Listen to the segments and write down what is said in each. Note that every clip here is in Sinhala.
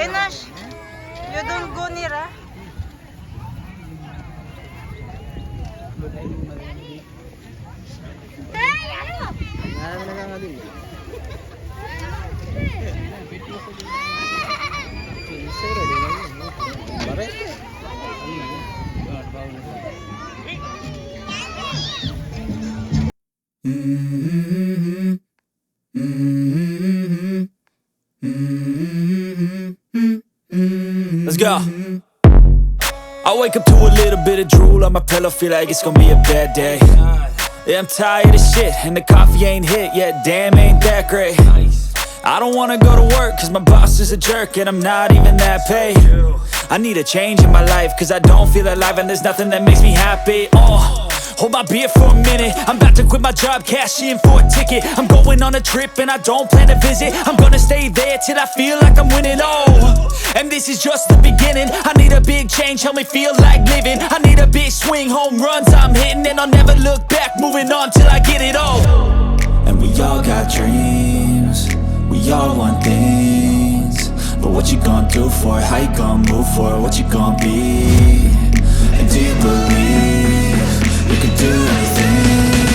Nash, you don't go near, ah? Let's go. I wake up to a little bit of drool on my pillow, feel like it's gonna be a bad day. Yeah, I'm tired of shit, and the coffee ain't hit yet, damn, ain't that great. I don't wanna go to work, cause my boss is a jerk, and I'm not even that paid. I need a change in my life, cause I don't feel alive, and there's nothing that makes me happy. Hold my beer for a minute, I'm about to quit my job, cash in for a ticket. I'm going on a trip and I don't plan to visit. I'm gonna stay there till I feel like I'm winning, and this is just the beginning. I need a big change, help me feel like living. I need a big swing, home runs I'm hitting, and I'll never look back, moving on till I get it all. And we all got dreams, we all want things, but what you gonna do for it? How you gonna move for it? What you gonna be? And do you believe you can do anything?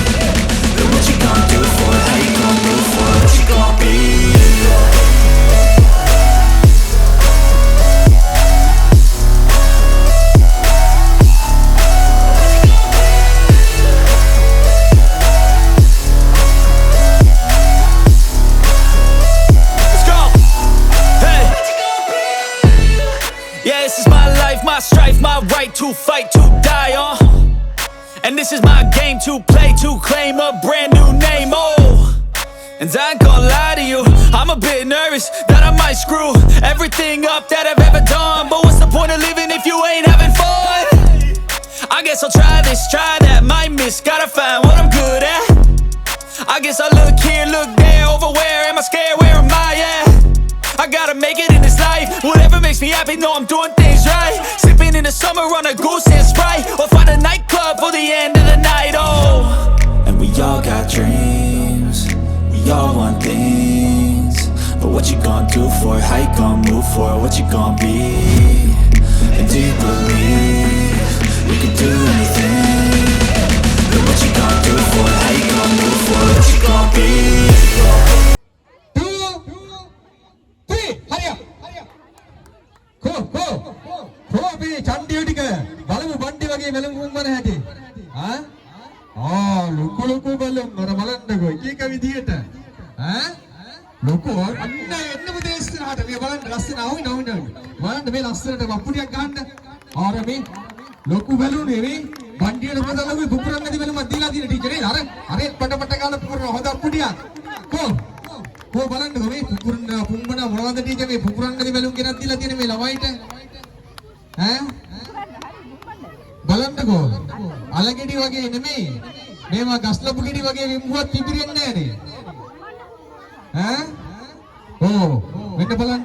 But what you gonna do for it? How you gonna move for it? What you gonna be? Let's go! Hey! Yeah, this is my life, my strife, my right to fight, to die on. And this is my game to play, to claim a brand new name, And I ain't gonna lie to you, I'm a bit nervous that I might screw everything up that I've ever done. But what's the point of living if you ain't having fun? I guess I'll try this, try that, might miss, gotta find what I'm good at. I guess I look here, look there, over where am I scared, where am I at? I gotta make it in this life, whatever makes me happy, know I'm doing things right. Sipping in the summer on a goose and Sprite, or find a nightclub for the end of the night, And we all got dreams, we all want things, but what you gonna do for it? How you gonna move for it? What you gonna be? And do you believe you can do anything? But what you gonna do for it? How you gonna move for it? What you gonna be? බලමු බණ්ඩි වගේ වැලුම් වන හැටි. ලොකු ලොකු බලුම් අර බලන්නකෝ එක එක විදියට. ලොකු අන්න එන්නම දේශනාට මේ බලන්න ලස්සන ආවිනවනේ. බලන්න මේ ලස්සනට වප්පුඩියක් ගහන්න. ආර මේ ලොකු වැලුම් නෙවෙයි බණ්ඩියට බදලුවේ පුපුරන්නදී වැලුමක් දීලා තියෙන ටීචර් නේද? අර පට පට ගාලා පුපුරන හොඳ අප්පුඩියක්. කො බලන්නකෝ මේ පුපුරන පුම්බන මොනවද ටීචර් මේ පුපුරන්නදී වැලුම් ගෙනත් දීලා තියෙන මේ ළමයිට. බලන්නකෝ අලගෙඩි වගේ නෙමෙයි මේවා ගස්ලපු ගෙඩි වගේ විම්බුවක් පිපිරෙන්නේ නැහැ නේ මෙන්න බලන්න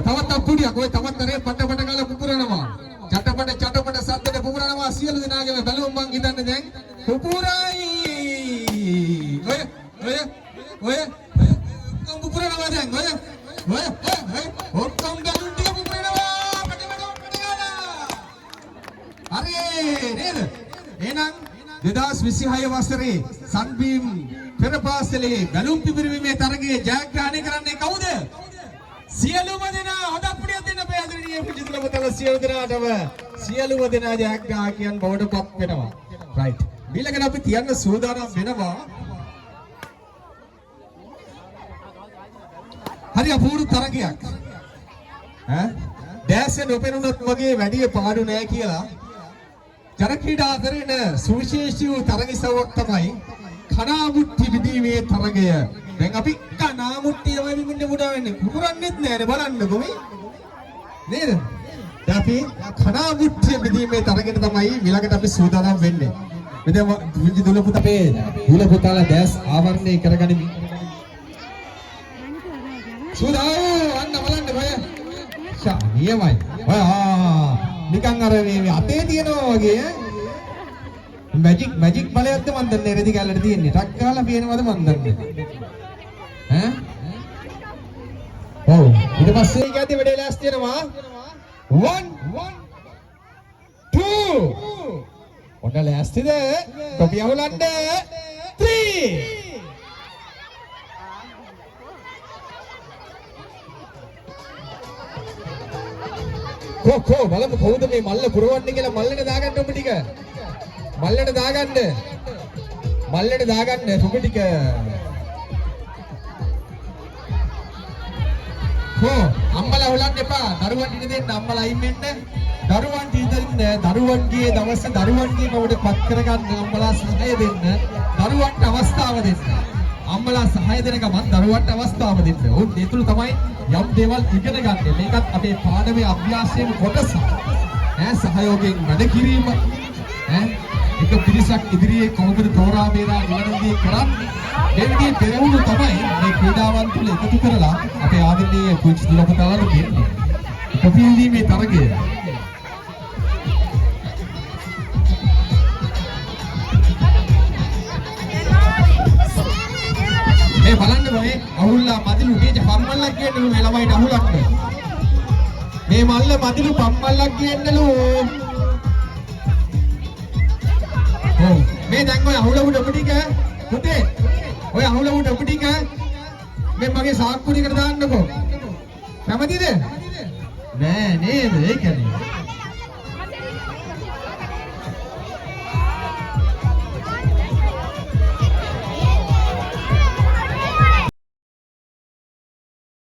තවත් අප්පුඩියක් ඔය තවත් කරේ පට පට ගාලා පුපුරනවා චටපට සද්දට පුපුරනවා සියලු දෙනාගේම බැලුම් මං හිතන්නේ දැන් පුපුරයි ඔය පුපුරනවා දැන් ඔය ඔක්කොම බැලුම් ටික පුපුරනවා අරේ නේද එහෙනම් 2026 වසරේ සන්බීම් පෙර පාසලේ බැලුම් පිපිරීමේ තරගයේ ජයග්‍රහණය කරන්නේ කවුද? සියලුම දෙනා හොඳ අප්පුඩියක් දෙන්න පැහැදිලිව පුජිතල පුතල සියලු දෙනාටම සියලුම දෙනා ජයග්‍රාහකයන් බවට පත් වෙනවා. රයිට්. ඊළඟට අපි තියන්න සූදානම් වෙනවා. හරි අපූර්ව තරගයක්. දැසෙන් ඔපෙනුනත් වගේ වැඩි පාඩු නෑ කියලා ජන ක්‍රීඩා කරන සුවිශේෂී වූ තරගසාවක් තමයි කනාමුට්ටි විදීමේ තරගය. දැන් අපි කනාමුට්ටි තමයි විඳින්න පුඩා වෙන්නේ. පුපුරන්නෙත් නෑනේ බලන්නකො මේ. නේද? දැන් අපි කනාමුට්ටි විදීමේ තරගෙට තමයි ඊළඟට අපි සූදානම් වෙන්නේ. මෙතන විජි දුල පුතා අපේ දුල පුතාලා දැස් ආවරණය කරගනිමි. සූදානම් අන්න බලන්න බය. නියමයි. නිකන් අර මේ අතේ තියනවා වගේ මැජික් බලයක්ද මන් දන්නේ රෙදි කැලලට තියෙන්නේ. ටක් ගාලා පේනවද මන් දන්නේ. ඔව් ඊට පස්සේ කියද්දි වැඩේ ලෑස්ති වෙනවා 1 2 ඔන්න ලෑස්තිද තොපි අහුලන්න 3 කො බලමු කවුද මේ මල්ල පුරවන්නේ කියලා මල්ලට දාගන්න ඔබ ටික මල්ලට දාගන්න ඔබ ටික කො අම්මලා හොලන්න එපා දරුවන්ට ඉන්න දෙන්න අම්මලා අයින් වෙන්න දරුවන්ට ඉඳින්න දරුවන්ගේ දවස් දරුවන්ගේ කවුද පත් කරගන්න අම්මලා සහාය දෙන්න දරුවන්ට අවස්ථාව දෙන්න අම්මලා සහාය දෙන ගමන් දරුවන්ට අවස්ථාව දෙන්න. උන් ඒ තුල තමයි යම් දේවල් ඉගෙන ගන්න. මේකත් අපේ පාඩමේ අභ්‍යාසයේ කොටස. සහයෝගයෙන් වැඩ කිරීම. එක පිරිසක් ඉදිරියේ කොහොමද තෝරා බේරා නිවැරදි කරන්නේ? දෙන්නේ පෙරහුණු තමයි මේ ක්‍රීඩාවන් තුල එකතු කරලා අපේ ආදරණීය පුංචි දිලපතාලට දෙන්නේ. ප්‍රතිවිදීමේ තරගය. මේ බලන්න මේ අහුල්ලා මදිලු මේ පම්මල්ලක් කියන්නලු මේ ළමයිට අහුලන්න. මේ මල්ල මදිලු පම්මල්ලක් කියන්නලු. ඔව් මේ දැන් ඔය අහුල උඩ ටික පුතේ ඔය අහුල උඩ ටික මේ මගේ සාක්කුවකට දාන්නකෝ. කැමතිද? නෑ නේද ඒ කියන්නේ.